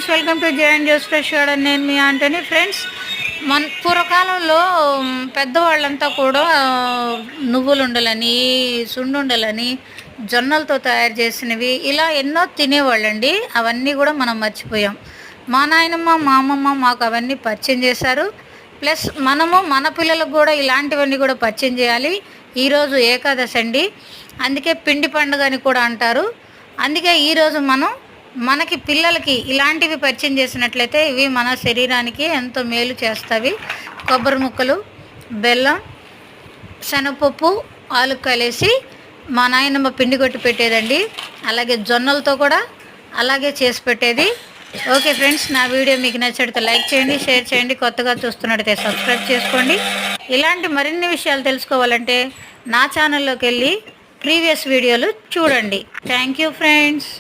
Friends, welcome to J and Jo's fresh garden. నేను మీ Antony. Friends, మన పూర్వకాలంలో పెద్దవాళ్ళంతా కూడా నువ్వులుండలని, సున్నుండలని, జొన్నలతో తయారు చేసినవి ఇలా ఎన్నో తినేవాళ్ళండి. అవన్నీ కూడా మనం మర్చిపోయాం. మా నాయనమ్మ, మా అమ్మమ్మ మాకు అవన్నీ పరిచయం చేశారు. ప్లస్ మనము మన పిల్లలకు కూడా ఇలాంటివన్నీ కూడా పరిచయం చేయాలి. ఈరోజు ఏకాదశి అండి, అందుకే పిండి పండుగ అని కూడా అంటారు. అందుకే ఈరోజు మనకి పిల్లలకి ఇలాంటివి పరిచయం చేసినట్లయితే ఇవి మన శరీరానికి ఎంతో మేలు చేస్తాయి. కొబ్బరి ముక్కలు, బెల్లం, శనగపప్పు, ఆలు కలిసి మా నాయనమ్మ పిండి కొట్టి పెట్టేదండి. అలాగే జొన్నలతో కూడా అలాగే చేసి పెట్టేది. ఓకే ఫ్రెండ్స్, నా వీడియో మీకు నచ్చితే లైక్ చేయండి, షేర్ చేయండి. కొత్తగా చూస్తున్నట్టయితే సబ్స్క్రైబ్ చేసుకోండి. ఇలాంటి మరిన్ని విషయాలు తెలుసుకోవాలంటే నా ఛానల్లోకి వెళ్ళి ప్రీవియస్ వీడియోలు చూడండి. Thank you friends.